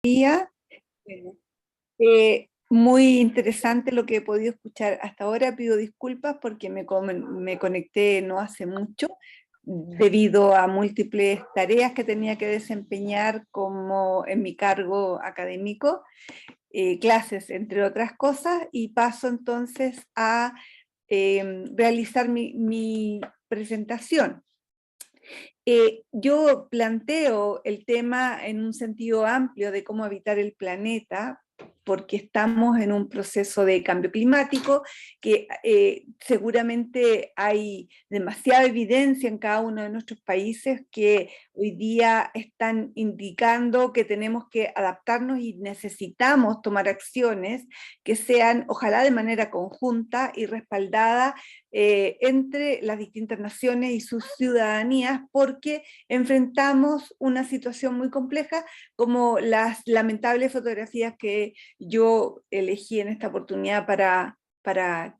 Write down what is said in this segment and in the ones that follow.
Día. Muy interesante lo que he podido escuchar hasta ahora. Pido disculpas porque me conecté no hace mucho debido a múltiples tareas que tenía que desempeñar como en mi cargo académico, clases entre otras cosas, y paso entonces a realizar mi presentación. Yo planteo el tema en un sentido amplio de cómo habitar el planeta, porque estamos en un proceso de cambio climático, que seguramente hay demasiada evidencia en cada uno de nuestros países que hoy día están indicando que tenemos que adaptarnos y necesitamos tomar acciones que sean, ojalá de manera conjunta y respaldada entre las distintas naciones y sus ciudadanías, porque enfrentamos una situación muy compleja, como las lamentables fotografías que yo elegí en esta oportunidad para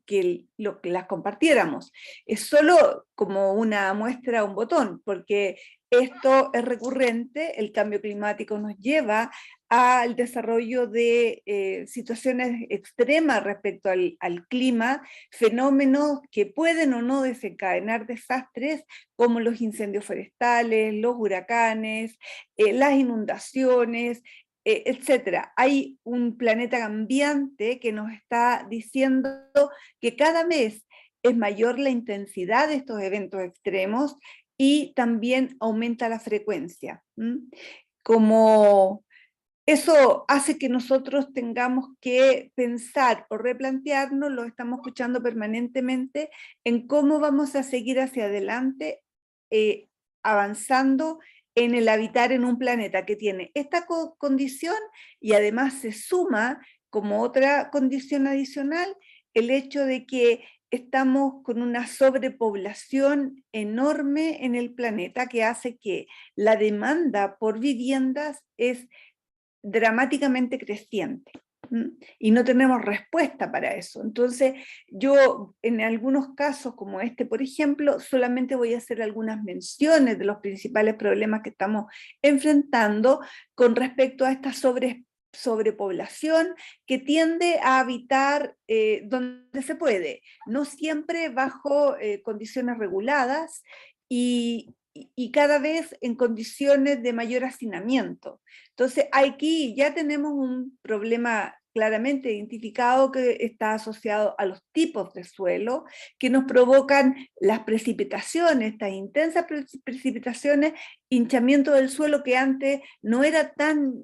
que las compartiéramos. Es solo como una muestra, un botón, porque esto es recurrente. El cambio climático nos lleva al desarrollo de situaciones extremas respecto al clima, fenómenos que pueden o no desencadenar desastres como los incendios forestales, los huracanes, las inundaciones, etcétera. Hay un planeta cambiante que nos está diciendo que cada vez es mayor la intensidad de estos eventos extremos y también aumenta la frecuencia. Como eso hace que nosotros tengamos que pensar o replantearnos, lo estamos escuchando permanentemente, en cómo vamos a seguir hacia adelante, eh, avanzando en el habitar en un planeta que tiene esta condición, y además se suma como otra condición adicional el hecho de que estamos con una sobrepoblación enorme en el planeta, que hace que la demanda por viviendas es dramáticamente creciente. Y no tenemos respuesta para eso. Entonces, yo en algunos casos como este, por ejemplo, solamente voy a hacer algunas menciones de los principales problemas que estamos enfrentando con respecto a esta sobrepoblación que tiende a habitar donde se puede, no siempre bajo condiciones reguladas, y cada vez en condiciones de mayor hacinamiento. Entonces, aquí ya tenemos un problema claramente identificado que está asociado a los tipos de suelo que nos provocan las precipitaciones, estas intensas precipitaciones, hinchamiento del suelo que antes no era tan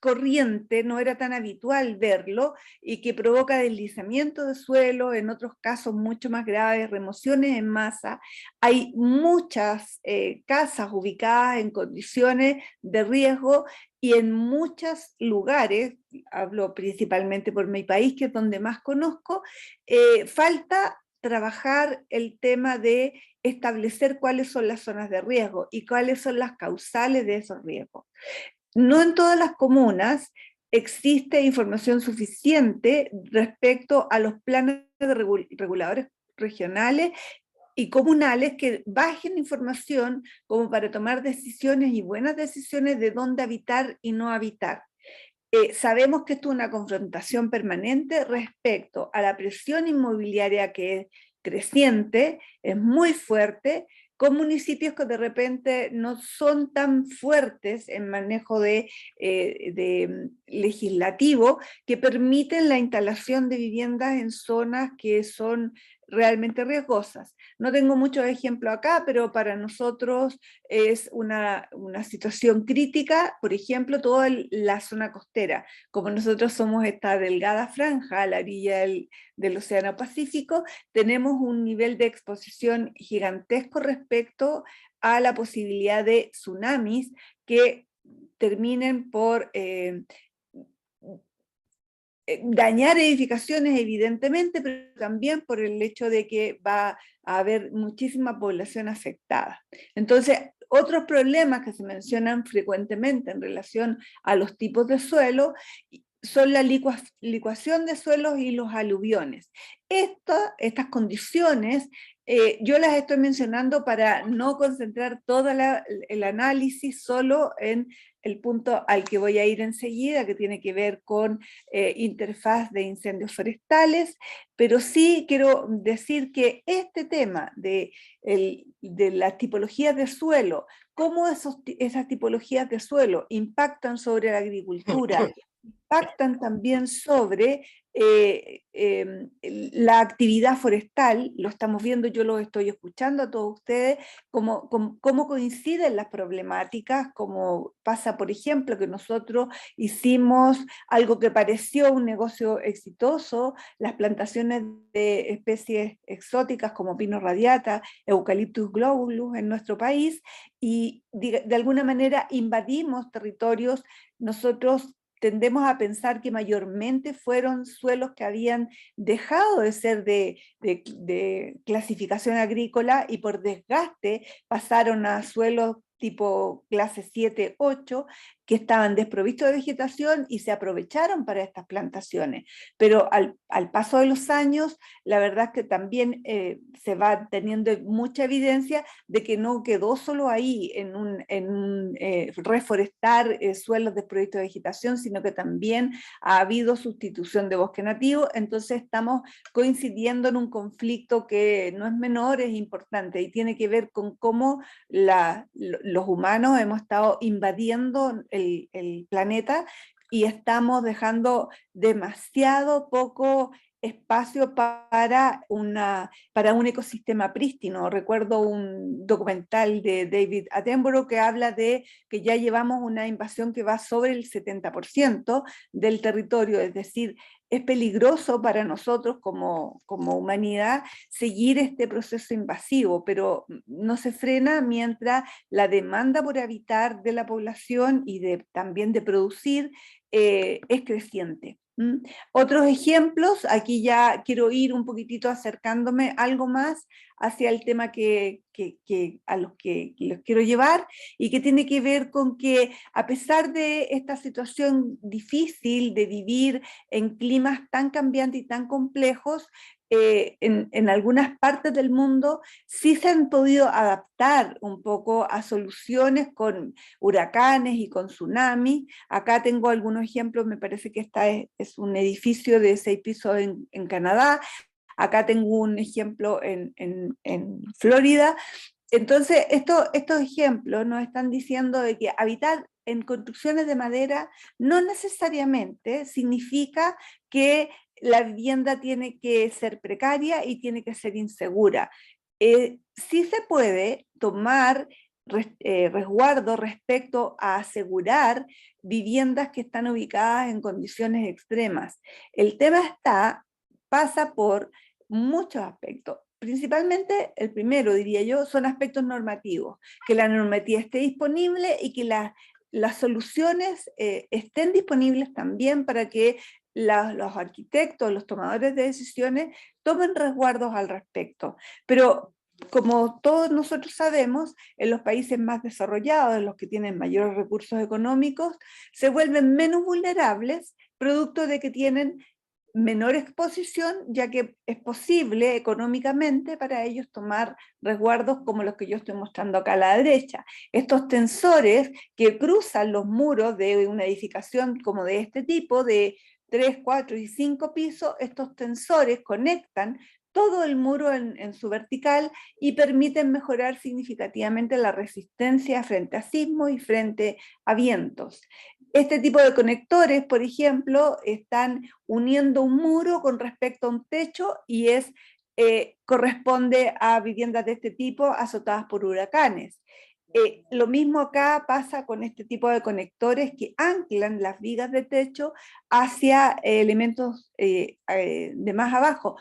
corriente, no era tan habitual verlo, y que provoca deslizamiento de suelo, en otros casos mucho más graves, remociones en masa. Hay muchas casas ubicadas en condiciones de riesgo, y en muchos lugares, hablo principalmente por mi país, que es donde más conozco, falta trabajar el tema de establecer cuáles son las zonas de riesgo y cuáles son las causales de esos riesgos. No en todas las comunas existe información suficiente respecto a los planes de reguladores regionales y comunales que bajen información como para tomar decisiones, y buenas decisiones, de dónde habitar y no habitar. Sabemos que esto es una confrontación permanente respecto a la presión inmobiliaria, que es creciente, es muy fuerte, con municipios que de repente no son tan fuertes en manejo de legislativo, que permiten la instalación de viviendas en zonas que son realmente riesgosas. No tengo muchos ejemplos acá, pero para nosotros es una situación crítica, por ejemplo, toda la zona costera. Como nosotros somos esta delgada franja a la orilla del Océano Pacífico, tenemos un nivel de exposición gigantesco respecto a la posibilidad de tsunamis que terminen por dañar edificaciones, evidentemente, pero también por el hecho de que va a haber muchísima población afectada. Entonces, otros problemas que se mencionan frecuentemente en relación a los tipos de suelo son la licuación de suelos y los aluviones. Estas condiciones Yo las estoy mencionando para no concentrar todo el análisis solo en el punto al que voy a ir enseguida, que tiene que ver con interfaz de incendios forestales, pero sí quiero decir que este tema de las tipologías de suelo, cómo esas tipologías de suelo impactan sobre la agricultura, impactan también sobre la actividad forestal, lo estamos viendo, yo lo estoy escuchando a todos ustedes, cómo coinciden las problemáticas, como pasa, por ejemplo, que nosotros hicimos algo que pareció un negocio exitoso, las plantaciones de especies exóticas como Pino radiata, Eucalyptus globulus en nuestro país, y de alguna manera invadimos territorios. Nosotros tendemos a pensar que mayormente fueron suelos que habían dejado de ser de clasificación agrícola y por desgaste pasaron a suelos tipo clase 7, 8, que estaban desprovistos de vegetación y se aprovecharon para estas plantaciones. Pero al paso de los años, la verdad es que también se va teniendo mucha evidencia de que no quedó solo ahí en reforestar suelos desprovistos de vegetación, sino que también ha habido sustitución de bosque nativo. Entonces estamos coincidiendo en un conflicto que no es menor, es importante y tiene que ver con cómo los humanos hemos estado invadiendo el planeta y estamos dejando demasiado poco espacio para un ecosistema prístino. Recuerdo un documental de David Attenborough que habla de que ya llevamos una invasión que va sobre el 70% del territorio, es decir, es peligroso para nosotros como humanidad seguir este proceso invasivo, pero no se frena mientras la demanda por habitar de la población y también de producir es creciente. Otros ejemplos, aquí ya quiero ir un poquitito acercándome algo más hacia el tema a los que los quiero llevar, y que tiene que ver con que a pesar de esta situación difícil de vivir en climas tan cambiantes y tan complejos, en algunas partes del mundo sí se han podido adaptar un poco a soluciones con huracanes y con tsunamis. Acá tengo algunos ejemplos, me parece que esta es un edificio de 6 pisos en Canadá. Acá tengo un ejemplo en Florida. Entonces, estos ejemplos nos están diciendo de que habitar en construcciones de madera no necesariamente significa que la vivienda tiene que ser precaria y tiene que ser insegura. Sí se puede tomar resguardo respecto a asegurar viviendas que están ubicadas en condiciones extremas. El tema pasa por muchos aspectos. Principalmente el primero, diría yo, son aspectos normativos, que la normativa esté disponible y que las soluciones estén disponibles también para que los arquitectos, los tomadores de decisiones tomen resguardos al respecto. Pero como todos nosotros sabemos, en los países más desarrollados, en los que tienen mayores recursos económicos, se vuelven menos vulnerables producto de que tienen menor exposición, ya que es posible económicamente para ellos tomar resguardos como los que yo estoy mostrando acá a la derecha. Estos tensores que cruzan los muros de una edificación como de este tipo, de 3, 4 y 5 pisos, estos tensores conectan todo el muro en su vertical y permiten mejorar significativamente la resistencia frente a sismos y frente a vientos. Este tipo de conectores, por ejemplo, están uniendo un muro con respecto a un techo y corresponde a viviendas de este tipo azotadas por huracanes. Lo mismo acá pasa con este tipo de conectores que anclan las vigas de techo hacia elementos de más abajo.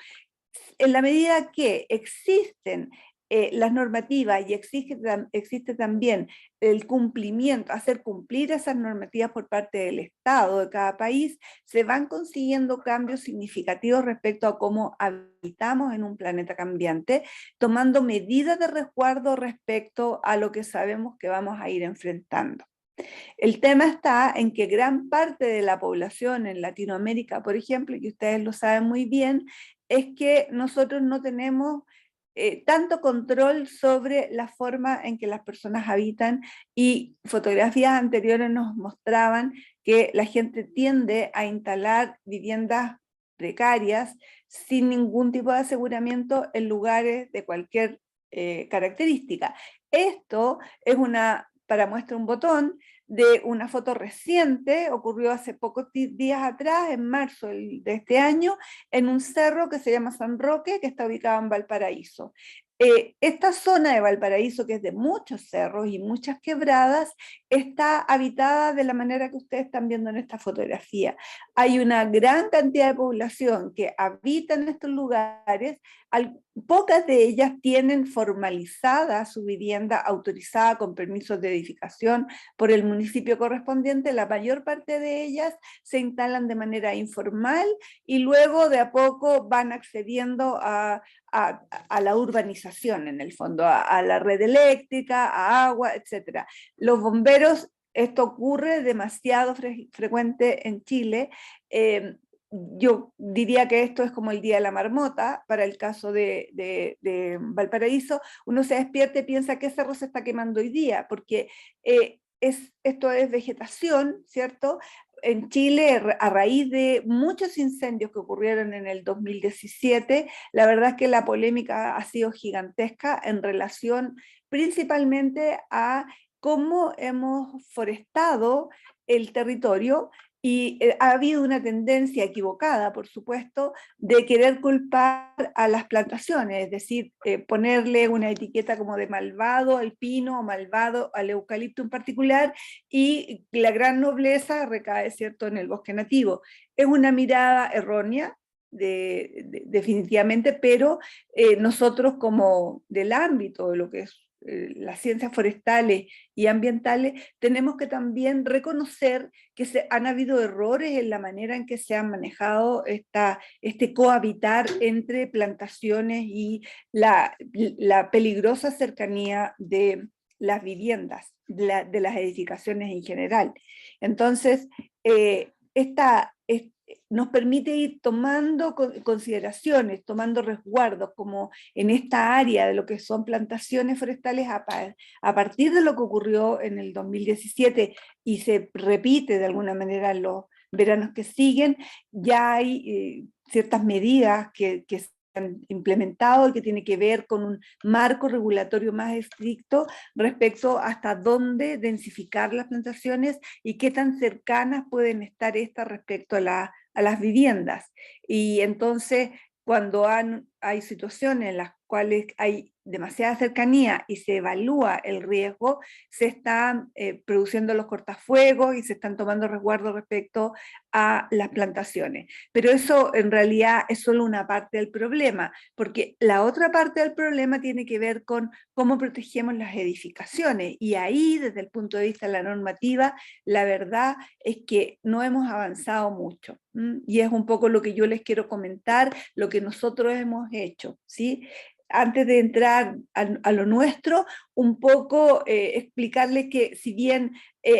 En la medida que existen las normativas y existe también el cumplimiento, hacer cumplir esas normativas por parte del Estado de cada país, se van consiguiendo cambios significativos respecto a cómo habitamos en un planeta cambiante, tomando medidas de resguardo respecto a lo que sabemos que vamos a ir enfrentando. El tema está en que gran parte de la población en Latinoamérica, por ejemplo, y ustedes lo saben muy bien, es que nosotros no tenemos tanto control sobre la forma en que las personas habitan, y fotografías anteriores nos mostraban que la gente tiende a instalar viviendas precarias sin ningún tipo de aseguramiento en lugares de cualquier característica. Esto es para muestra un botón, de una foto reciente, ocurrió hace pocos días atrás, en marzo de este año, en un cerro que se llama San Roque, que está ubicado en Valparaíso. Esta zona de Valparaíso, que es de muchos cerros y muchas quebradas, está habitada de la manera que ustedes están viendo en esta fotografía. Hay una gran cantidad de población que habita en estos lugares. Pocas de ellas tienen formalizada su vivienda autorizada con permisos de edificación por el municipio correspondiente. La mayor parte de ellas se instalan de manera informal y luego de a poco van accediendo a la urbanización, en el fondo, a la red eléctrica, a agua, etc. Los bomberos, esto ocurre demasiado frecuente en Chile. Yo diría que esto es como el día de la marmota para el caso de Valparaíso. Uno se despierta y piensa qué cerro se está quemando hoy día, porque esto es vegetación, ¿cierto? En Chile, a raíz de muchos incendios que ocurrieron en el 2017, la verdad es que la polémica ha sido gigantesca en relación principalmente a cómo hemos forestado el territorio, y ha habido una tendencia equivocada, por supuesto, de querer culpar a las plantaciones, es decir, ponerle una etiqueta como de malvado al pino o malvado al eucalipto en particular, y la gran nobleza recae, ¿cierto?, en el bosque nativo. Es una mirada errónea, definitivamente, pero nosotros, como del ámbito de lo que es las ciencias forestales y ambientales, tenemos que también reconocer que han habido errores en la manera en que se han manejado este cohabitar entre plantaciones y la peligrosa cercanía de las viviendas, de las edificaciones en general. Entonces, nos permite ir tomando consideraciones, tomando resguardos, como en esta área de lo que son plantaciones forestales, a partir de lo que ocurrió en el 2017 y se repite de alguna manera en los veranos que siguen. Ya hay ciertas medidas que se han implementado y que tiene que ver con un marco regulatorio más estricto respecto hasta dónde densificar las plantaciones y qué tan cercanas pueden estar estas respecto a las viviendas. Y entonces, cuando hay situaciones en las cuales hay demasiada cercanía y se evalúa el riesgo, se están produciendo los cortafuegos y se están tomando resguardos respecto a las plantaciones. Pero eso en realidad es solo una parte del problema, porque la otra parte del problema tiene que ver con cómo protegemos las edificaciones, y ahí, desde el punto de vista de la normativa, la verdad es que no hemos avanzado mucho. Y es un poco lo que yo les quiero comentar, lo que nosotros hemos hecho, ¿sí? Antes de entrar a lo nuestro, un poco explicarles que si bien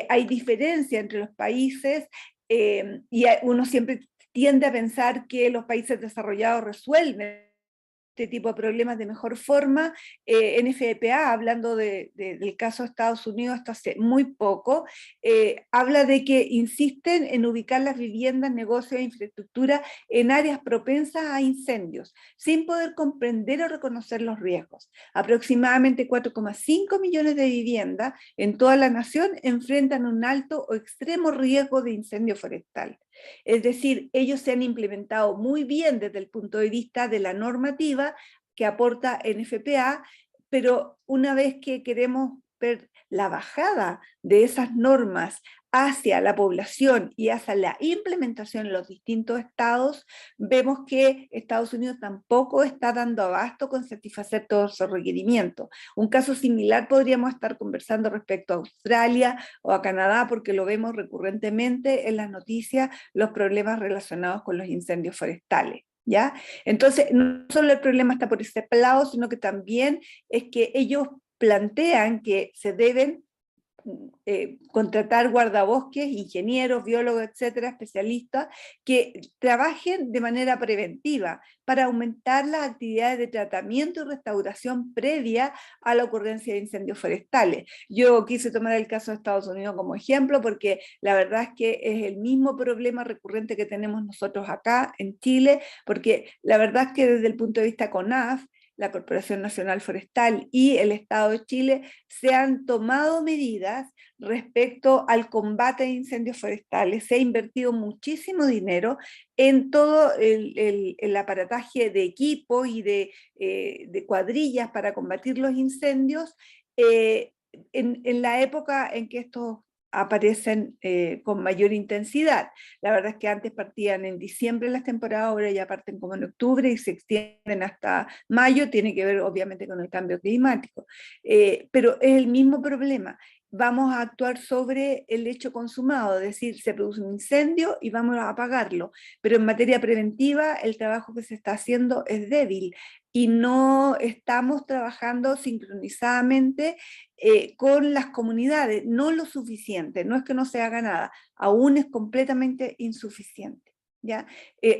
hay diferencia entre los países, y uno siempre tiende a pensar que los países desarrollados resuelven este tipo de problemas de mejor forma. NFPA, hablando del caso de Estados Unidos hasta hace muy poco, habla de que insisten en ubicar las viviendas, negocios e infraestructura en áreas propensas a incendios, sin poder comprender o reconocer los riesgos. Aproximadamente 4,5 millones de viviendas en toda la nación enfrentan un alto o extremo riesgo de incendio forestal. Es decir, ellos se han implementado muy bien desde el punto de vista de la normativa que aporta NFPA, pero una vez que queremos ver la bajada de esas normas hacia la población y hacia la implementación en los distintos estados, vemos que Estados Unidos tampoco está dando abasto con satisfacer todos esos requerimientos. Un caso similar podríamos estar conversando respecto a Australia o a Canadá, porque lo vemos recurrentemente en las noticias, los problemas relacionados con los incendios forestales. ¿Ya? Entonces, no solo el problema está por ese lado, sino que también es que ellos plantean que se deben contratar guardabosques, ingenieros, biólogos, etcétera, especialistas, que trabajen de manera preventiva para aumentar las actividades de tratamiento y restauración previa a la ocurrencia de incendios forestales. Yo quise tomar el caso de Estados Unidos como ejemplo porque la verdad es que es el mismo problema recurrente que tenemos nosotros acá en Chile, porque la verdad es que desde el punto de vista CONAF, la Corporación Nacional Forestal y el Estado de Chile se han tomado medidas respecto al combate de incendios forestales. Se ha invertido muchísimo dinero en todo el aparataje de equipo y de cuadrillas para combatir los incendios en la época en que estos aparecen con mayor intensidad. La verdad es que antes partían en diciembre las temporadas, ahora ya parten como en octubre y se extienden hasta mayo, tiene que ver obviamente con el cambio climático. Pero es el mismo problema. Vamos a actuar sobre el hecho consumado, es decir, se produce un incendio y vamos a apagarlo, pero en materia preventiva el trabajo que se está haciendo es débil y no estamos trabajando sincronizadamente con las comunidades, no lo suficiente, no es que no se haga nada, aún es completamente insuficiente. ¿Ya?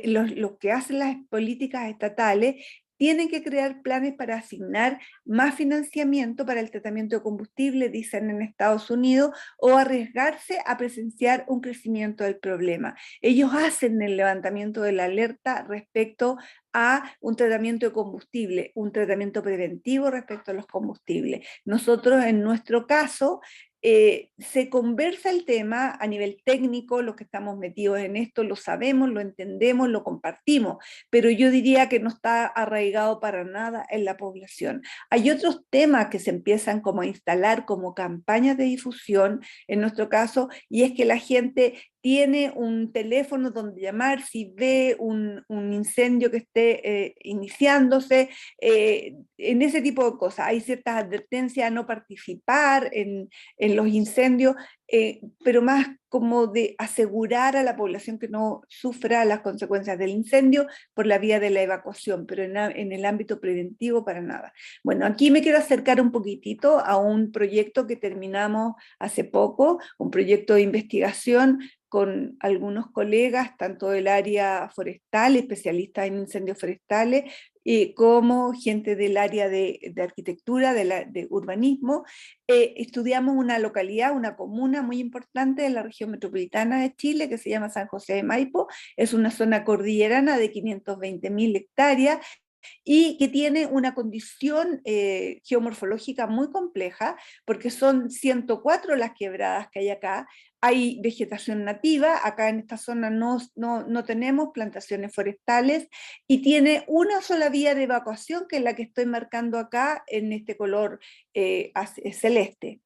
Los que hacen las políticas estatales tienen que crear planes para asignar más financiamiento para el tratamiento de combustible, dicen en Estados Unidos, o arriesgarse a presenciar un crecimiento del problema. Ellos hacen el levantamiento de la alerta respecto a un tratamiento de combustible, un tratamiento preventivo respecto a los combustibles. Nosotros, en nuestro caso, se conversa el tema a nivel técnico, los que estamos metidos en esto lo sabemos, lo entendemos, lo compartimos, pero yo diría que no está arraigado para nada en la población. Hay otros temas que se empiezan como a instalar como campañas de difusión, en nuestro caso, y es que la gente tiene un teléfono donde llamar si ve un incendio que esté iniciándose, en ese tipo de cosas. Hay ciertas advertencias a no participar en los incendios, pero más como de asegurar a la población que no sufra las consecuencias del incendio por la vía de la evacuación, pero en el ámbito preventivo para nada. Bueno, aquí me quiero acercar un poquitito a un proyecto que terminamos hace poco, un proyecto de investigación con algunos colegas, tanto del área forestal, especialistas en incendios forestales, como gente del área de arquitectura, de urbanismo. Estudiamos una localidad, una comuna muy importante de la región metropolitana de Chile, que se llama San José de Maipo. Es una zona cordillerana de 520.000 hectáreas, y que tiene una condición geomorfológica muy compleja, porque son 104 las quebradas que hay acá, hay vegetación nativa, acá en esta zona no tenemos plantaciones forestales, y tiene una sola vía de evacuación, que es la que estoy marcando acá en este color celeste.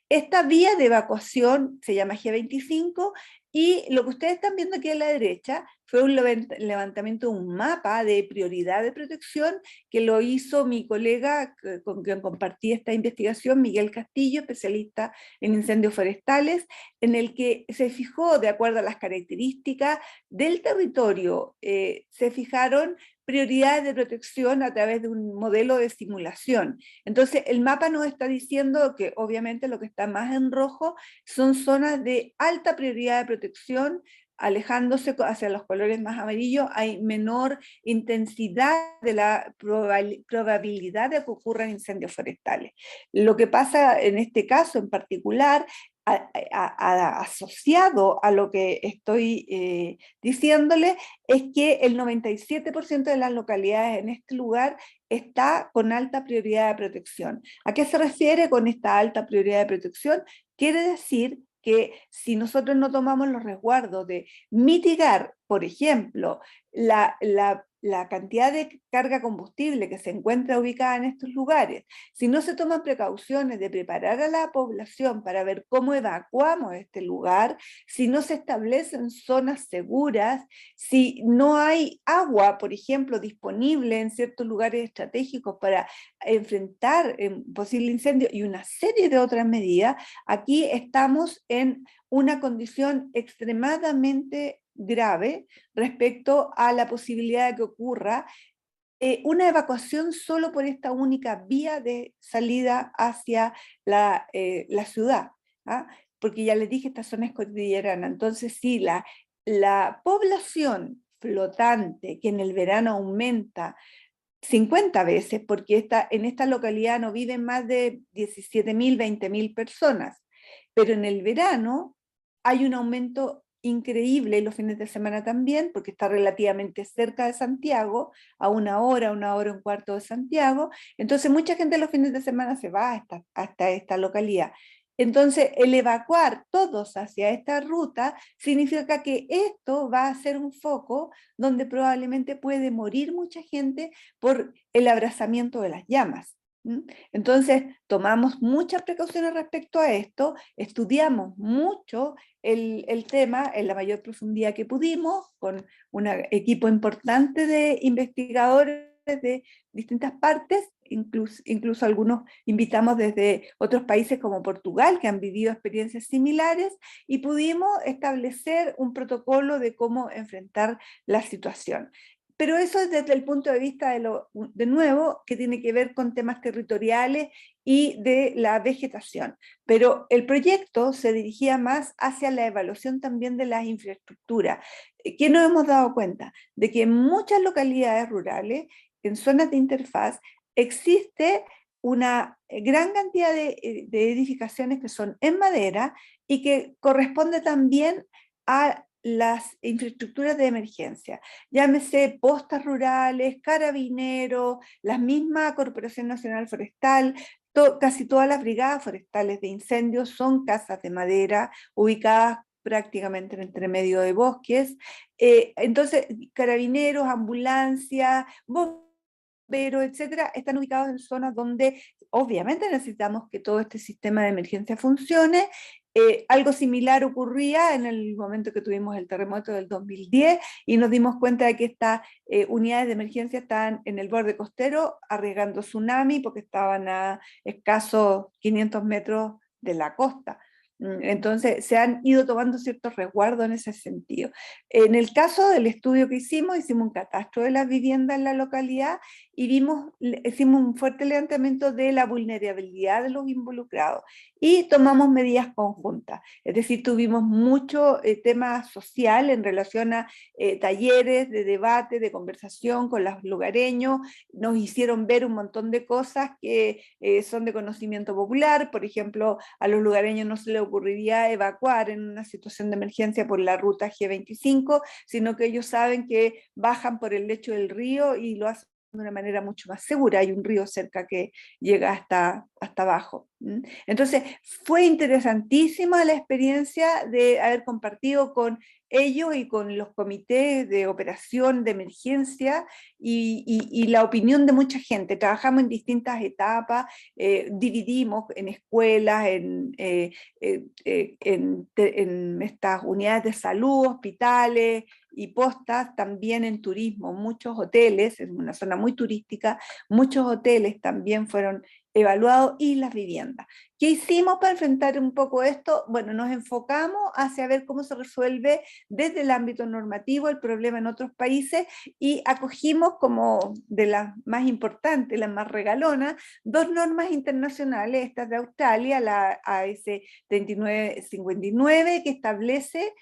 Esta vía de evacuación se llama G25, y lo que ustedes están viendo aquí a la derecha fue un levantamiento de un mapa de prioridad de protección que lo hizo mi colega con quien compartí esta investigación, Miguel Castillo, especialista en incendios forestales, en el que se fijó, de acuerdo a las características del territorio, se fijaron prioridades de protección a través de un modelo de simulación. Entonces, el mapa nos está diciendo que obviamente lo que está más en rojo son zonas de alta prioridad de protección, alejándose hacia los colores más amarillos, hay menor intensidad de la probabilidad de que ocurran incendios forestales. Lo que pasa en este caso en particular, asociado a lo que estoy diciéndole, es que el 97% de las localidades en este lugar está con alta prioridad de protección. ¿A qué se refiere con esta alta prioridad de protección? Quiere decir que si nosotros no tomamos los resguardos de mitigar, por ejemplo, la cantidad de carga combustible que se encuentra ubicada en estos lugares, si no se toman precauciones de preparar a la población para ver cómo evacuamos este lugar, si no se establecen zonas seguras, si no hay agua, por ejemplo, disponible en ciertos lugares estratégicos para enfrentar un posible incendio y una serie de otras medidas, aquí estamos en una condición extremadamente grave respecto a la posibilidad de que ocurra una evacuación solo por esta única vía de salida hacia la ciudad. ¿ah? Porque ya les dije, esta zona es cordillerana. Entonces, sí, la población flotante que en el verano aumenta 50 veces, porque en esta localidad no viven más de 17.000, 20.000 personas, pero en el verano hay un aumento increíble, y los fines de semana también, porque está relativamente cerca de Santiago, a una hora, un cuarto de Santiago, entonces mucha gente los fines de semana se va hasta esta localidad. Entonces, el evacuar todos hacia esta ruta significa que esto va a ser un foco donde probablemente puede morir mucha gente por el abrazamiento de las llamas. Entonces, tomamos muchas precauciones respecto a esto, estudiamos mucho el tema en la mayor profundidad que pudimos, con un equipo importante de investigadores de distintas partes, incluso algunos invitamos desde otros países como Portugal, que han vivido experiencias similares, y pudimos establecer un protocolo de cómo enfrentar la situación. Pero eso es desde el punto de vista de nuevo, que tiene que ver con temas territoriales y de la vegetación. Pero el proyecto se dirigía más hacia la evaluación también de las infraestructuras. ¿Qué nos hemos dado cuenta? De que en muchas localidades rurales, en zonas de interfaz, existe una gran cantidad de edificaciones que son en madera y que corresponde también a las infraestructuras de emergencia, llámese postas rurales, carabineros, la misma Corporación Nacional Forestal, casi todas las brigadas forestales de incendios son casas de madera ubicadas prácticamente en entre medio de bosques. Entonces, carabineros, ambulancias, bomberos, etcétera, están ubicados en zonas donde obviamente necesitamos que todo este sistema de emergencia funcione. Algo similar ocurría en el momento que tuvimos el terremoto del 2010 y nos dimos cuenta de que estas unidades de emergencia estaban en el borde costero arriesgando tsunami porque estaban a escasos 500 metros de la costa. Entonces se han ido tomando ciertos resguardos en ese sentido. En el caso del estudio que hicimos un catastro de las viviendas en la localidad y hicimos un fuerte levantamiento de la vulnerabilidad de los involucrados y tomamos medidas conjuntas. Es decir, tuvimos mucho tema social en relación a talleres de debate, de conversación con los lugareños, nos hicieron ver un montón de cosas que son de conocimiento popular. Por ejemplo, a los lugareños no se les ocurriría evacuar en una situación de emergencia por la ruta G25, sino que ellos saben que bajan por el lecho del río y lo hacen de una manera mucho más segura. Hay un río cerca que llega hasta abajo. Entonces, fue interesantísima la experiencia de haber compartido con ellos y con los comités de operación de emergencia y la opinión de mucha gente. Trabajamos en distintas etapas, dividimos en escuelas, en estas unidades de salud, hospitales y postas, también en turismo, muchos hoteles, es una zona muy turística, muchos hoteles también fueron evaluados y las viviendas. ¿Qué hicimos para enfrentar un poco esto? Bueno, nos enfocamos hacia ver cómo se resuelve desde el ámbito normativo el problema en otros países y acogimos como de las más importantes, las más regalonas, dos normas internacionales, estas de Australia, la AS 3959, que establece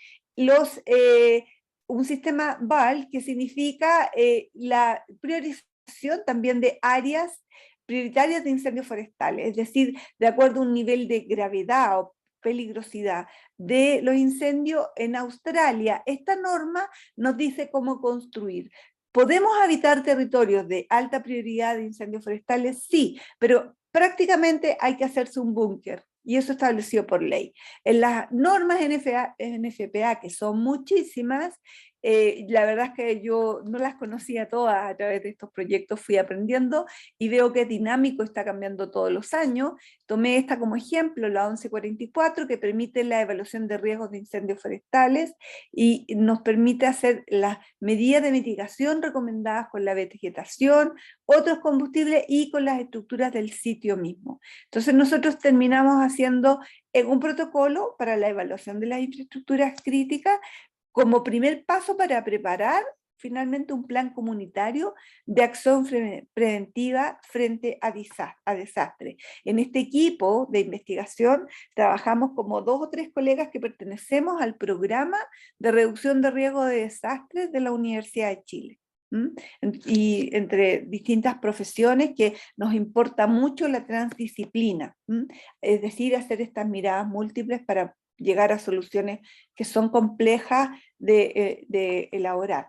un sistema VAL, que significa la priorización también de áreas prioritarias de incendios forestales, es decir, de acuerdo a un nivel de gravedad o peligrosidad de los incendios en Australia. Esta norma nos dice cómo construir. ¿Podemos habitar territorios de alta prioridad de incendios forestales? Sí, pero prácticamente hay que hacerse un búnker, y eso establecido por ley. En las normas NFPA, que son muchísimas, la verdad es que yo no las conocía todas. A través de estos proyectos fui aprendiendo y veo que es dinámico, está cambiando todos los años. Tomé esta como ejemplo, la 1144, que permite la evaluación de riesgos de incendios forestales y nos permite hacer las medidas de mitigación recomendadas con la vegetación, otros combustibles y con las estructuras del sitio mismo. Entonces nosotros terminamos haciendo un protocolo para la evaluación de las infraestructuras críticas como primer paso para preparar finalmente un plan comunitario de acción preventiva frente a desastres. En este equipo de investigación trabajamos como 2 o 3 colegas que pertenecemos al programa de reducción de riesgo de desastres de la Universidad de Chile. Y entre distintas profesiones que nos importa mucho la transdisciplina, es decir, hacer estas miradas múltiples para llegar a soluciones que son complejas de elaborar.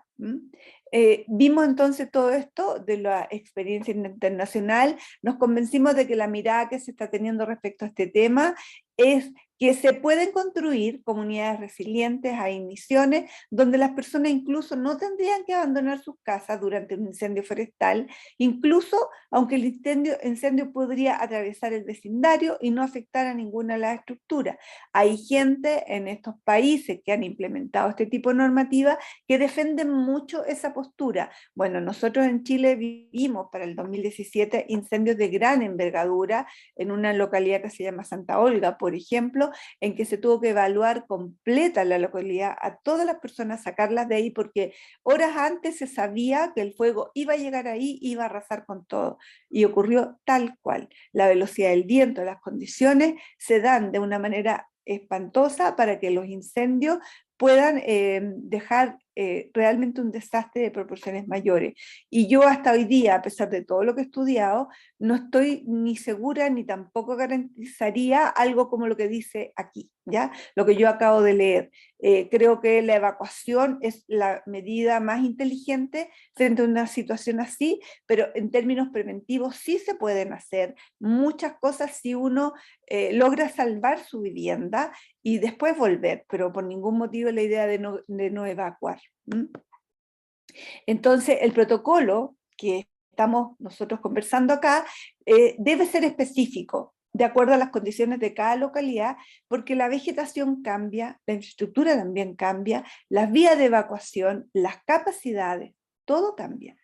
Vimos entonces todo esto de la experiencia internacional, nos convencimos de que la mirada que se está teniendo respecto a este tema es que se pueden construir comunidades resilientes, hay misiones donde las personas incluso no tendrían que abandonar sus casas durante un incendio forestal, incluso aunque el incendio podría atravesar el vecindario y no afectar a ninguna de las estructuras. Hay gente en estos países que han implementado este tipo de normativa que defienden mucho esa postura. Bueno, nosotros en Chile vivimos para el 2017 incendios de gran envergadura en una localidad que se llama Santa Olga, por ejemplo, en que se tuvo que evaluar completa la localidad, a todas las personas, sacarlas de ahí, porque horas antes se sabía que el fuego iba a llegar ahí, iba a arrasar con todo, y ocurrió tal cual. La velocidad del viento, las condiciones se dan de una manera espantosa para que los incendios puedan dejar realmente un desastre de proporciones mayores. Y yo hasta hoy día, a pesar de todo lo que he estudiado, no estoy ni segura ni tampoco garantizaría algo como lo que dice aquí, ¿ya? Lo que yo acabo de leer. Creo que la evacuación es la medida más inteligente frente a una situación así, pero en términos preventivos sí se pueden hacer muchas cosas si uno logra salvar su vivienda y después volver, pero por ningún motivo la idea de no evacuar. Entonces, el protocolo que estamos nosotros conversando acá debe ser específico, de acuerdo a las condiciones de cada localidad, porque la vegetación cambia, la infraestructura también cambia, las vías de evacuación, las capacidades, todo cambia.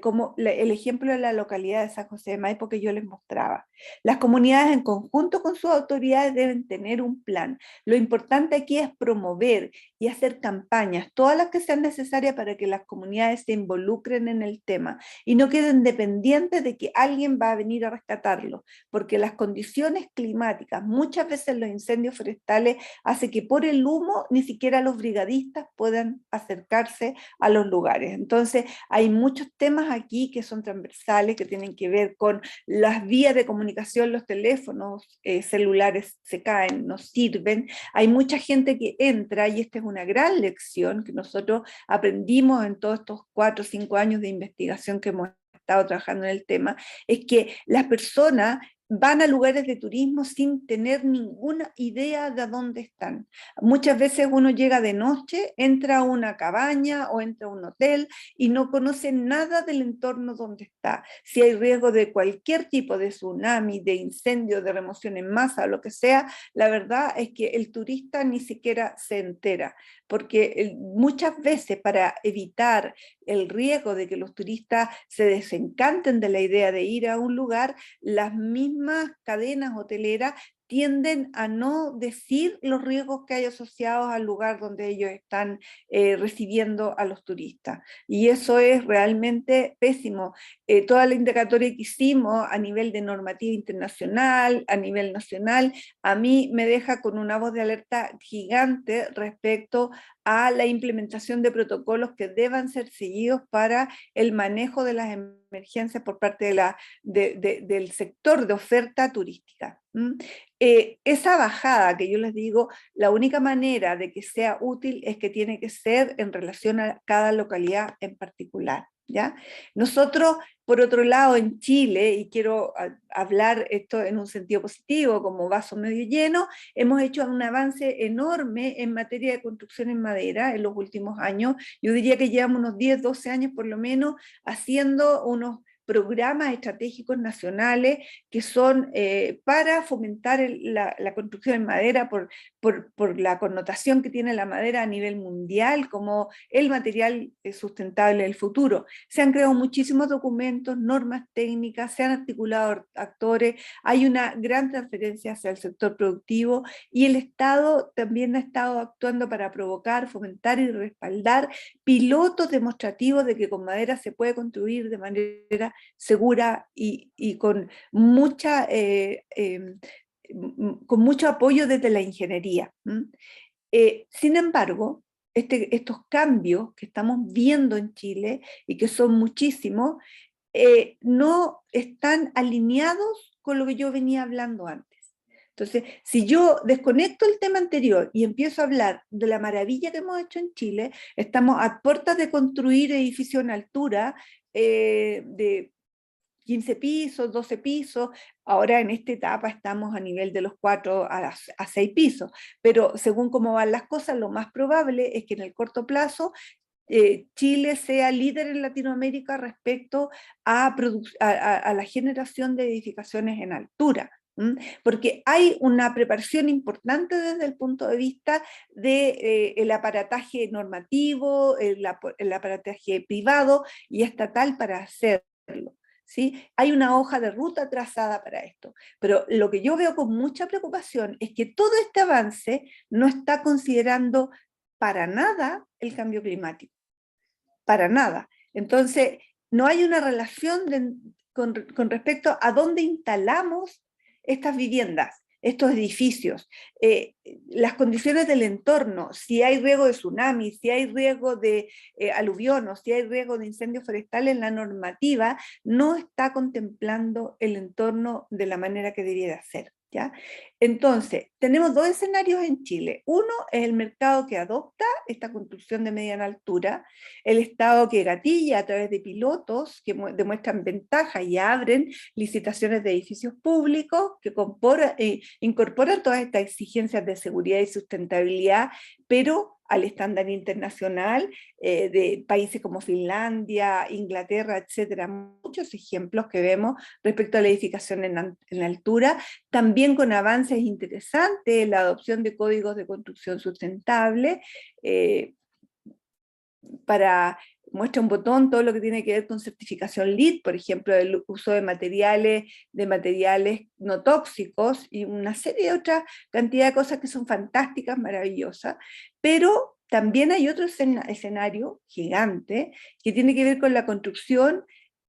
Como el ejemplo de la localidad de San José de Maipo que yo les mostraba. Las comunidades en conjunto con sus autoridades deben tener un plan. Lo importante aquí es promover y hacer campañas, todas las que sean necesarias para que las comunidades se involucren en el tema y no queden dependientes de que alguien va a venir a rescatarlos, porque las condiciones climáticas, muchas veces los incendios forestales, hacen que por el humo ni siquiera los brigadistas puedan acercarse a los lugares. Entonces, hay muchos temas aquí que son transversales, que tienen que ver con las vías de comunicación, los teléfonos celulares se caen, no sirven. Hay mucha gente que entra, y esta es una gran lección que nosotros aprendimos en todos estos 4 o 5 años de investigación que hemos estado trabajando en el tema, es que las personas van a lugares de turismo sin tener ninguna idea de dónde están. Muchas veces uno llega de noche, entra a una cabaña o entra a un hotel y no conoce nada del entorno donde está. Si hay riesgo de cualquier tipo de tsunami, de incendio, de remoción en masa o lo que sea, la verdad es que el turista ni siquiera se entera, porque muchas veces para evitar el riesgo de que los turistas se desencanten de la idea de ir a un lugar, las mismas cadenas hoteleras tienden a no decir los riesgos que hay asociados al lugar donde ellos están recibiendo a los turistas. Y eso es realmente pésimo. Toda la indicatoria que hicimos a nivel de normativa internacional, a nivel nacional, a mí me deja con una voz de alerta gigante respecto a la implementación de protocolos que deban ser seguidos para el manejo de las emergencias por parte del sector de oferta turística. Esa bajada que yo les digo, la única manera de que sea útil es que tiene que ser en relación a cada localidad en particular, ¿ya? Nosotros, por otro lado, en Chile, y quiero hablar esto en un sentido positivo, como vaso medio lleno, hemos hecho un avance enorme en materia de construcción en madera en los últimos años. Yo diría que llevamos unos 10, 12 años por lo menos haciendo unos programas estratégicos nacionales que son para fomentar la construcción en madera por la connotación que tiene la madera a nivel mundial como el material sustentable del futuro. Se han creado muchísimos documentos, normas técnicas, se han articulado actores, hay una gran transferencia hacia el sector productivo y el Estado también ha estado actuando para provocar, fomentar y respaldar pilotos demostrativos de que con madera se puede construir de manera segura y con con mucho apoyo desde la ingeniería. Sin embargo, estos cambios que estamos viendo en Chile y que son muchísimos, no están alineados con lo que yo venía hablando antes. Entonces, si yo desconecto el tema anterior y empiezo a hablar de la maravilla que hemos hecho en Chile, estamos a puertas de construir edificios en altura de 15 pisos, 12 pisos, ahora en esta etapa estamos a nivel de los 4 a 6 pisos, pero según cómo van las cosas, lo más probable es que en el corto plazo Chile sea líder en Latinoamérica respecto a la generación de edificaciones en altura. Porque hay una preparación importante desde el punto de vista del aparataje normativo, el aparataje privado y estatal para hacerlo. ¿Sí? Hay una hoja de ruta trazada para esto, pero lo que yo veo con mucha preocupación es que todo este avance no está considerando para nada el cambio climático, para nada. Entonces, no hay una relación con respecto a dónde instalamos estas viviendas, estos edificios, las condiciones del entorno, si hay riesgo de tsunami, si hay riesgo de aluviones, si hay riesgo de incendios forestales, la normativa no está contemplando el entorno de la manera que debiera ser. ¿Ya? Entonces, tenemos dos escenarios en Chile. Uno es el mercado que adopta esta construcción de mediana altura, el Estado que gatilla a través de pilotos que demuestran ventaja y abren licitaciones de edificios públicos que incorporan todas estas exigencias de seguridad y sustentabilidad, pero al estándar internacional de países como Finlandia, Inglaterra, etcétera, muchos ejemplos que vemos respecto a la edificación en altura, también con avances interesantes, la adopción de códigos de construcción sustentable, muestra un botón todo lo que tiene que ver con certificación LEED, por ejemplo, el uso de materiales no tóxicos y una serie de otras cantidad de cosas que son fantásticas, maravillosas, pero también hay otro escenario gigante que tiene que ver con la construcción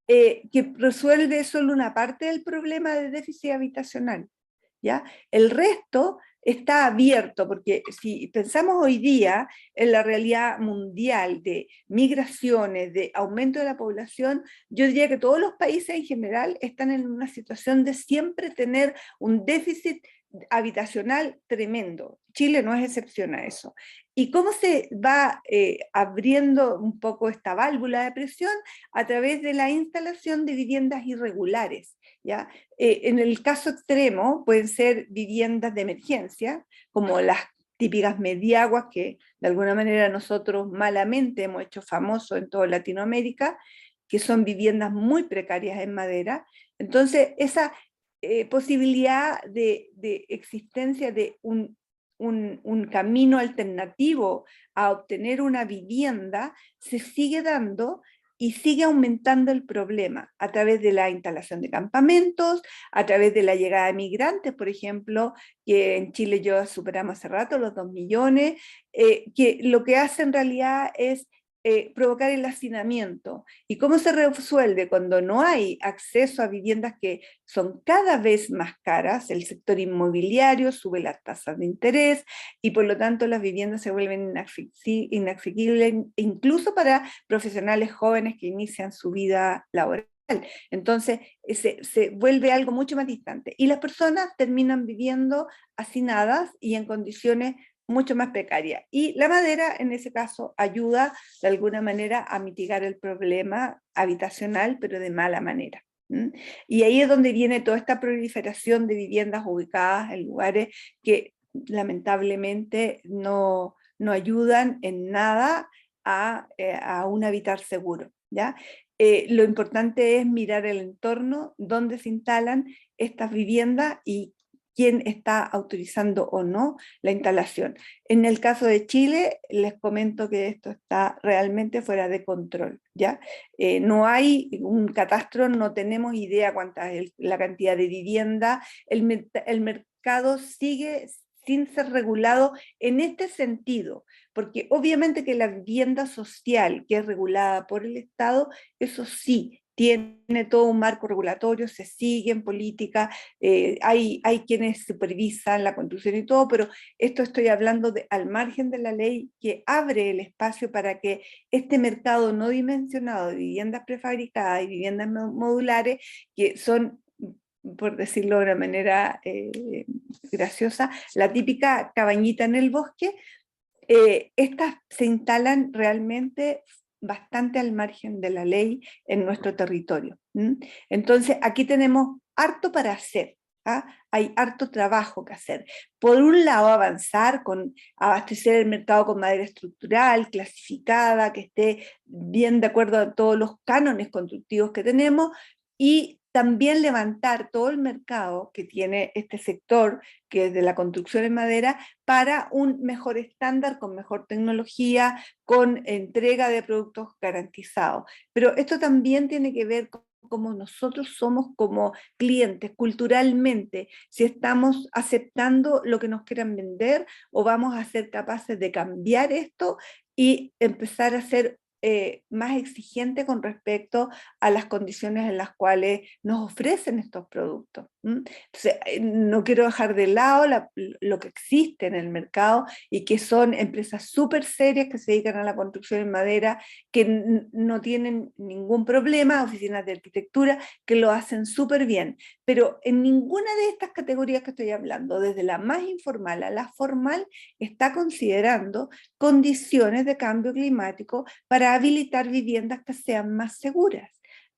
que resuelve solo una parte del problema de déficit habitacional. ¿Ya? El resto está abierto, porque si pensamos hoy día en la realidad mundial de migraciones, de aumento de la población, yo diría que todos los países en general están en una situación de siempre tener un déficit habitacional tremendo. Chile no es excepción a eso. ¿Y cómo se va abriendo un poco esta válvula de presión? A través de la instalación de viviendas irregulares. ¿Ya? En el caso extremo pueden ser viviendas de emergencia, como las típicas mediaguas que de alguna manera nosotros malamente hemos hecho famosos en toda Latinoamérica, que son viviendas muy precarias en madera. Entonces, esa posibilidad de existencia de un camino alternativo a obtener una vivienda se sigue dando y sigue aumentando el problema a través de la instalación de campamentos, a través de la llegada de migrantes, por ejemplo, que en Chile ya superamos hace rato los 2 millones, que lo que hace en realidad es provocar el hacinamiento. ¿Y cómo se resuelve? Cuando no hay acceso a viviendas que son cada vez más caras, el sector inmobiliario sube las tasas de interés y por lo tanto las viviendas se vuelven inaccesibles incluso para profesionales jóvenes que inician su vida laboral. Entonces se vuelve algo mucho más distante y las personas terminan viviendo hacinadas y en condiciones mucho más precaria. Y la madera, en ese caso, ayuda de alguna manera a mitigar el problema habitacional, pero de mala manera. Y ahí es donde viene toda esta proliferación de viviendas ubicadas en lugares que lamentablemente no ayudan en nada a un habitar seguro. ¿Ya? lo importante es mirar el entorno, dónde se instalan estas viviendas y quién está autorizando o no la instalación. En el caso de Chile, les comento que esto está realmente fuera de control, ¿ya? No hay un catastro, no tenemos idea cuánta es la cantidad de vivienda, el mercado sigue sin ser regulado en este sentido, porque obviamente que la vivienda social, que es regulada por el Estado, eso sí, tiene todo un marco regulatorio, se sigue en política, hay quienes supervisan la construcción y todo, pero esto estoy hablando al margen de la ley que abre el espacio para que este mercado no dimensionado de viviendas prefabricadas y viviendas modulares, que son, por decirlo de una manera graciosa, la típica cabañita en el bosque, estas se instalan realmente bastante al margen de la ley en nuestro territorio. Entonces, aquí tenemos harto para hacer. ¿Ah? Hay harto trabajo que hacer. Por un lado, avanzar con abastecer el mercado con madera estructural, clasificada, que esté bien de acuerdo a todos los cánones constructivos que tenemos, y también levantar todo el mercado que tiene este sector, que es de la construcción en madera, para un mejor estándar, con mejor tecnología, con entrega de productos garantizados. Pero esto también tiene que ver con cómo nosotros somos como clientes culturalmente, si estamos aceptando lo que nos quieran vender o vamos a ser capaces de cambiar esto y empezar a ser más exigente con respecto a las condiciones en las cuales nos ofrecen estos productos. Entonces, no quiero dejar de lado lo que existe en el mercado y que son empresas súper serias que se dedican a la construcción en madera, que no tienen ningún problema, oficinas de arquitectura que lo hacen súper bien, pero en ninguna de estas categorías que estoy hablando, desde la más informal a la formal, está considerando condiciones de cambio climático para habilitar viviendas que sean más seguras.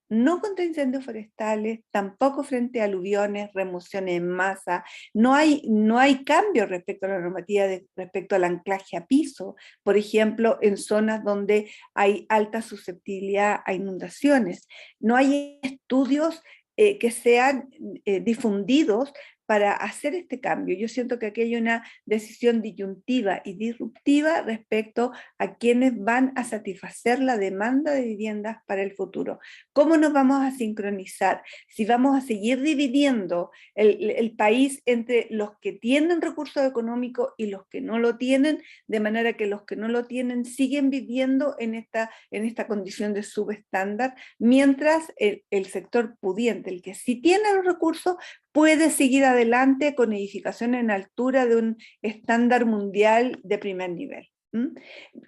No contra incendios forestales, tampoco frente a aluviones, remociones en masa, no hay cambio respecto a la normativa respecto al anclaje a piso, por ejemplo, en zonas donde hay alta susceptibilidad a inundaciones. No hay estudios que sean difundidos para hacer este cambio. Yo siento que aquí hay una decisión disyuntiva y disruptiva respecto a quienes van a satisfacer la demanda de viviendas para el futuro. ¿Cómo nos vamos a sincronizar? Si vamos a seguir dividiendo el país entre los que tienen recursos económicos y los que no lo tienen, de manera que los que no lo tienen siguen viviendo en esta condición de subestándar, mientras el sector pudiente, el que sí tiene los recursos, puede seguir adelante con edificación en altura de un estándar mundial de primer nivel.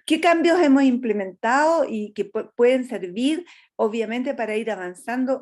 ¿Qué cambios hemos implementado y que pueden servir, obviamente, para ir avanzando,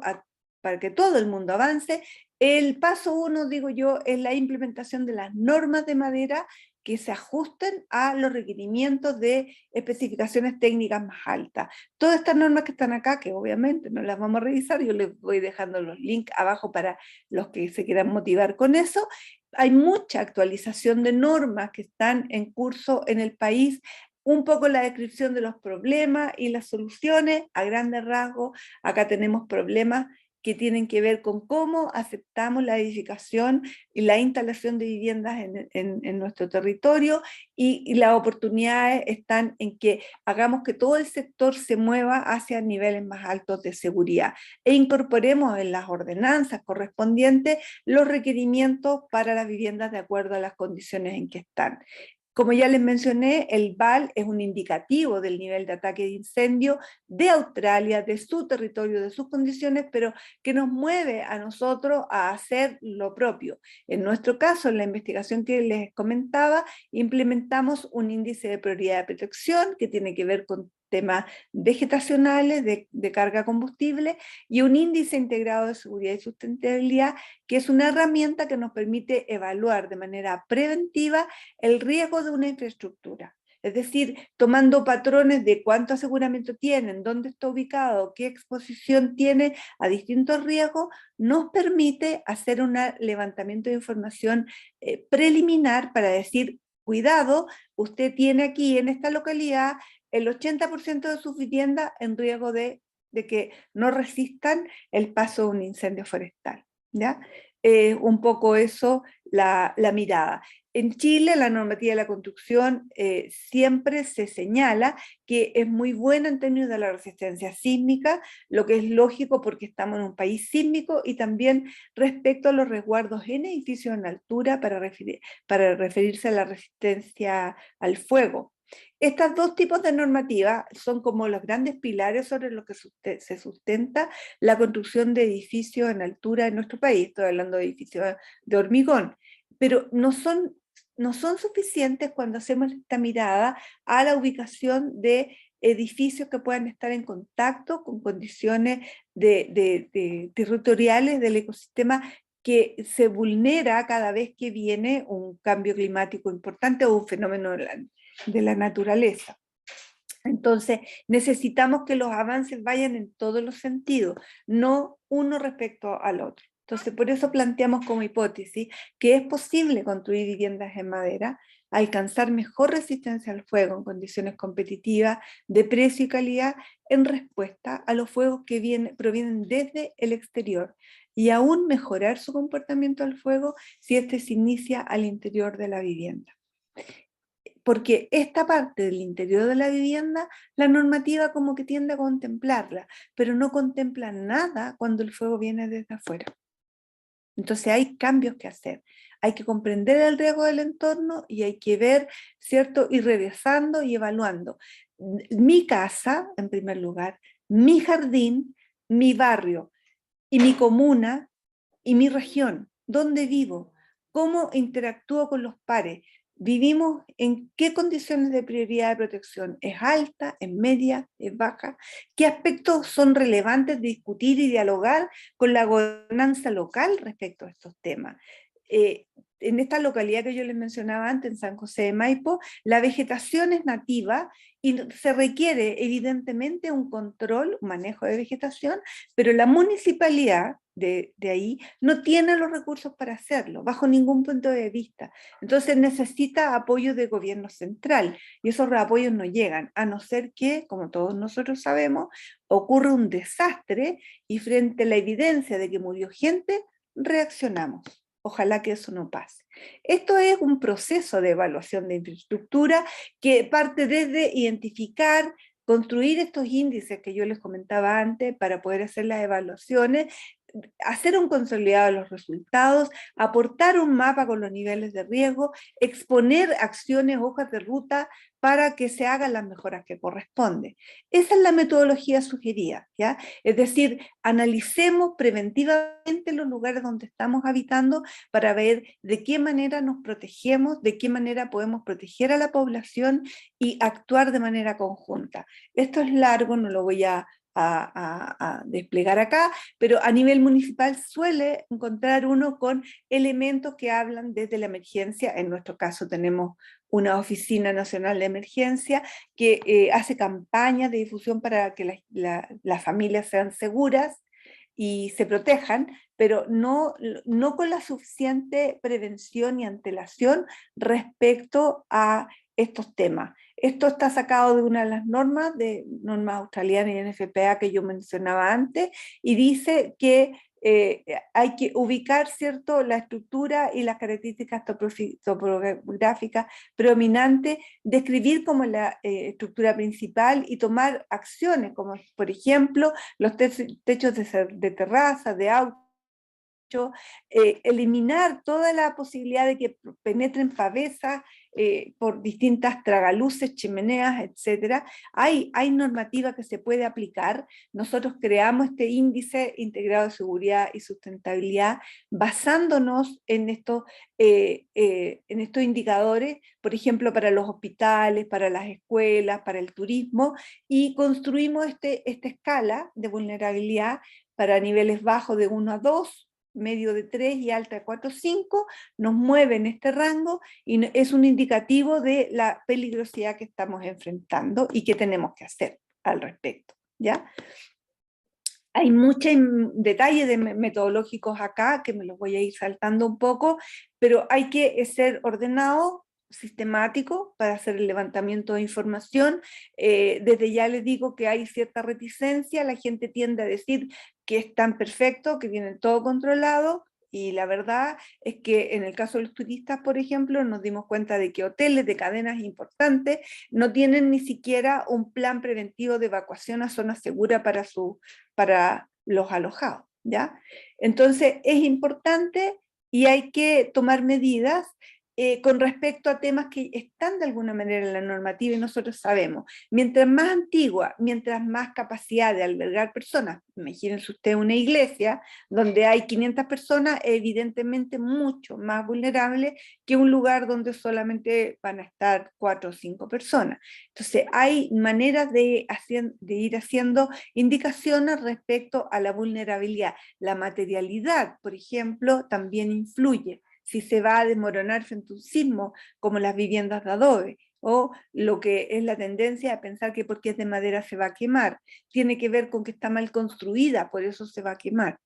para que todo el mundo avance? El paso uno, digo yo, es la implementación de las normas de madera que se ajusten a los requerimientos de especificaciones técnicas más altas. Todas estas normas que están acá, que obviamente no las vamos a revisar, yo les voy dejando los links abajo para los que se quieran motivar con eso. Hay mucha actualización de normas que están en curso en el país, un poco la descripción de los problemas y las soluciones a grandes rasgos. Acá tenemos problemas que tienen que ver con cómo aceptamos la edificación y la instalación de viviendas en nuestro territorio, y las oportunidades están en que hagamos que todo el sector se mueva hacia niveles más altos de seguridad e incorporemos en las ordenanzas correspondientes los requerimientos para las viviendas de acuerdo a las condiciones en que están. Como ya les mencioné, el VAL es un indicativo del nivel de ataque de incendio de Australia, de su territorio, de sus condiciones, pero que nos mueve a nosotros a hacer lo propio. En nuestro caso, en la investigación que les comentaba, implementamos un índice de prioridad de protección que tiene que ver con temas vegetacionales, de carga combustible, y un índice integrado de seguridad y sustentabilidad, que es una herramienta que nos permite evaluar de manera preventiva el riesgo de una infraestructura. Es decir, tomando patrones de cuánto aseguramiento tienen, dónde está ubicado, qué exposición tiene a distintos riesgos, nos permite hacer un levantamiento de información preliminar para decir, cuidado, usted tiene aquí en esta localidad el 80% de sus viviendas en riesgo de de que no resistan el paso de un incendio forestal, ¿ya? Un poco eso la mirada. En Chile, la normativa de la construcción siempre se señala que es muy buena en términos de la resistencia sísmica, lo que es lógico porque estamos en un país sísmico, y también respecto a los resguardos en edificios en altura para referirse a la resistencia al fuego. Estos dos tipos de normativa son como los grandes pilares sobre los que se sustenta la construcción de edificios en altura en nuestro país. Estoy hablando de edificios de hormigón, pero no son suficientes cuando hacemos esta mirada a la ubicación de edificios que puedan estar en contacto con condiciones territoriales del ecosistema que se vulnera cada vez que viene un cambio climático importante o un fenómeno de la naturaleza. Entonces, necesitamos que los avances vayan en todos los sentidos, no uno respecto al otro. Entonces, por eso planteamos como hipótesis que es posible construir viviendas en madera, alcanzar mejor resistencia al fuego en condiciones competitivas, de precio y calidad, en respuesta a los fuegos que provienen desde el exterior, y aún mejorar su comportamiento al fuego si éste se inicia al interior de la vivienda. Porque esta parte del interior de la vivienda, la normativa como que tiende a contemplarla, pero no contempla nada cuando el fuego viene desde afuera. Entonces hay cambios que hacer. Hay que comprender el riesgo del entorno y hay que ver, ¿cierto? Ir revisando y evaluando. Mi casa, en primer lugar, mi jardín, mi barrio y mi comuna y mi región, dónde vivo, cómo interactúo con los pares, vivimos en qué condiciones de prioridad de protección, es alta, es media, es baja, qué aspectos son relevantes de discutir y dialogar con la gobernanza local respecto a estos temas. En esta localidad que yo les mencionaba antes, en San José de Maipo, la vegetación es nativa y se requiere evidentemente un control, un manejo de vegetación, pero la municipalidad de ahí no tiene los recursos para hacerlo, bajo ningún punto de vista. Entonces necesita apoyo de gobierno central, y esos apoyos no llegan, a no ser que, como todos nosotros sabemos, ocurre un desastre y frente a la evidencia de que murió gente, reaccionamos. Ojalá que eso no pase. Esto es un proceso de evaluación de infraestructura que parte desde identificar, construir estos índices que yo les comentaba antes para poder hacer las evaluaciones, hacer un consolidado de los resultados, aportar un mapa con los niveles de riesgo, exponer acciones, hojas de ruta para que se hagan las mejoras que corresponden. Esa es la metodología sugerida, ¿ya? Es decir, analicemos preventivamente los lugares donde estamos habitando para ver de qué manera nos protegemos, de qué manera podemos proteger a la población y actuar de manera conjunta. Esto es largo, no lo voy a desplegar acá, pero a nivel municipal suele encontrar uno con elementos que hablan desde la emergencia. En nuestro caso tenemos una Oficina Nacional de Emergencia que hace campañas de difusión para que las familias sean seguras y se protejan, pero no con la suficiente prevención y antelación respecto a estos temas. Esto está sacado de una de las normas australianas y NFPA que yo mencionaba antes, y dice que hay que ubicar, ¿cierto?, la estructura y las características topográficas predominantes, describir como la estructura principal y tomar acciones, como por ejemplo los techos de terraza, de auto, eliminar toda la posibilidad de que penetren pavesas por distintas tragaluces, chimeneas, etc. Hay normativa que se puede aplicar. Nosotros creamos este índice integrado de seguridad y sustentabilidad basándonos en estos indicadores, por ejemplo, para los hospitales, para las escuelas, para el turismo, y construimos esta escala de vulnerabilidad para niveles bajos de 1 a 2, medio de 3 y alta de 4 o 5, nos mueve en este rango y es un indicativo de la peligrosidad que estamos enfrentando y qué tenemos que hacer al respecto, ¿ya? Hay muchos detalles metodológicos acá que me los voy a ir saltando un poco, pero hay que ser ordenado, sistemático para hacer el levantamiento de información. Desde ya les digo que hay cierta reticencia, la gente tiende a decir que están perfectos, que tienen todo controlado, y la verdad es que en el caso de los turistas, por ejemplo, nos dimos cuenta de que hoteles de cadenas importantes no tienen ni siquiera un plan preventivo de evacuación a zona segura para los alojados, ¿ya? Entonces es importante y hay que tomar medidas con respecto a temas que están de alguna manera en la normativa y nosotros sabemos. Mientras más antigua, mientras más capacidad de albergar personas, imagínense usted una iglesia donde hay 500 personas, evidentemente mucho más vulnerable que un lugar donde solamente van a estar 4 o 5 personas. Entonces hay maneras de ir haciendo indicaciones respecto a la vulnerabilidad. La materialidad, por ejemplo, también influye. Si se va a desmoronar frente a un sismo, como las viviendas de adobe, o lo que es la tendencia a pensar que porque es de madera se va a quemar. Tiene que ver con que está mal construida, por eso se va a quemar.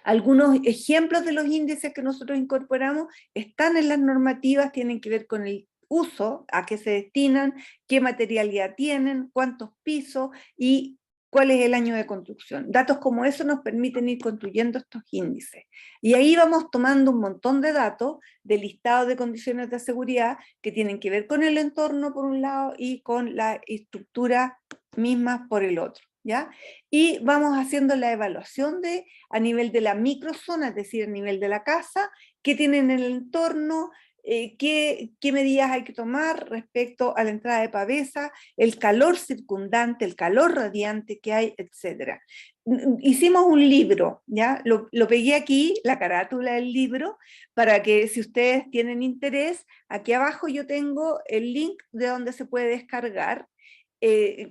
Algunos ejemplos de los índices que nosotros incorporamos están en las normativas, tienen que ver con el uso, a qué se destinan, qué materialidad tienen, cuántos pisos y cuál es el año de construcción. Datos como eso nos permiten ir construyendo estos índices. Y ahí vamos tomando un montón de datos de listado de condiciones de seguridad que tienen que ver con el entorno por un lado y con la estructura misma por el otro, ¿ya? Y vamos haciendo la evaluación a nivel de la microzona, es decir, a nivel de la casa, qué tienen en el entorno, qué medidas hay que tomar respecto a la entrada de pavesa, el calor circundante, el calor radiante que hay, etc. Hicimos un libro, ¿ya? Lo pegué aquí, la carátula del libro, para que si ustedes tienen interés, aquí abajo yo tengo el link de donde se puede descargar.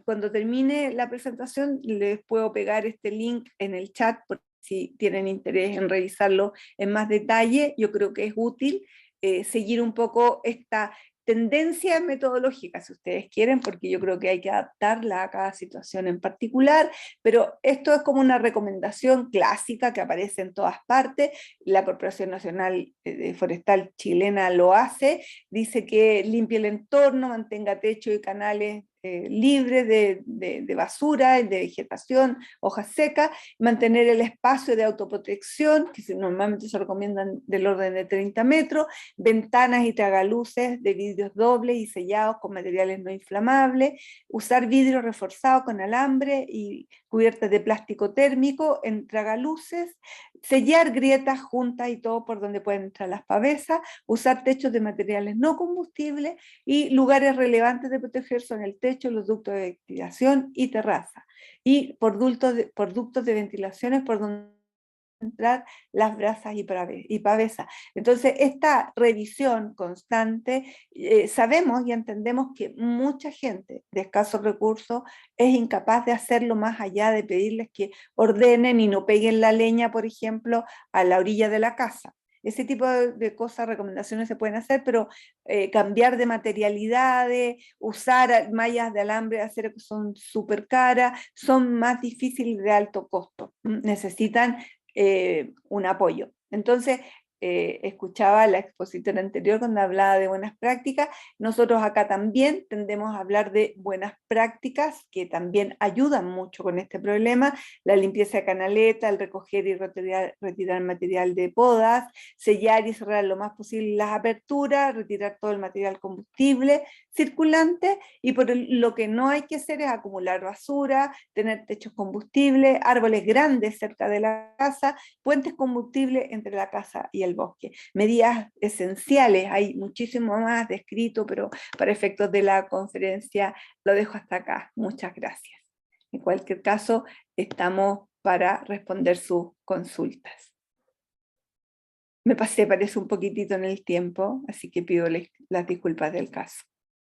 Cuando termine la presentación les puedo pegar este link en el chat por si tienen interés en revisarlo en más detalle. Yo creo que es útil seguir un poco esta tendencia metodológica, si ustedes quieren, porque yo creo que hay que adaptarla a cada situación en particular, pero esto es como una recomendación clásica que aparece en todas partes. La Corporación Nacional Forestal Chilena lo hace, dice que limpie el entorno, mantenga techo y canales libres de basura, de vegetación, hojas secas, mantener el espacio de autoprotección, que normalmente se recomiendan del orden de 30 metros, ventanas y tragaluces de vidrios dobles y sellados con materiales no inflamables, usar vidrio reforzado con alambre y cubiertas de plástico térmico en tragaluces, sellar grietas juntas y todo por donde pueden entrar las pavesas, usar techos de materiales no combustibles y lugares relevantes de proteger son el techo, los ductos de ventilación y terraza. Y por ductos de ventilaciones por donde entrar las brasas y pavesas. Entonces, esta revisión constante, sabemos y entendemos que mucha gente de escasos recursos es incapaz de hacerlo más allá de pedirles que ordenen y no peguen la leña, por ejemplo, a la orilla de la casa. Ese tipo de cosas, recomendaciones se pueden hacer, pero cambiar de materialidades, usar mallas de alambre de acero que son súper caras, son más difíciles de alto costo. Necesitan un apoyo. Entonces, escuchaba la expositora anterior cuando hablaba de buenas prácticas. Nosotros acá también tendemos a hablar de buenas prácticas que también ayudan mucho con este problema: la limpieza de canaleta, el recoger y retirar material de podas, sellar y cerrar lo más posible las aperturas, retirar todo el material combustible circulante, y lo que no hay que hacer es acumular basura, tener techos combustibles, árboles grandes cerca de la casa, puentes combustibles entre la casa y el bosque. Medidas esenciales, hay muchísimo más descrito, pero para efectos de la conferencia lo dejo hasta acá. Muchas gracias. En cualquier caso, estamos para responder sus consultas. Me pasé, parece, un poquitito en el tiempo, así que pido las disculpas del caso.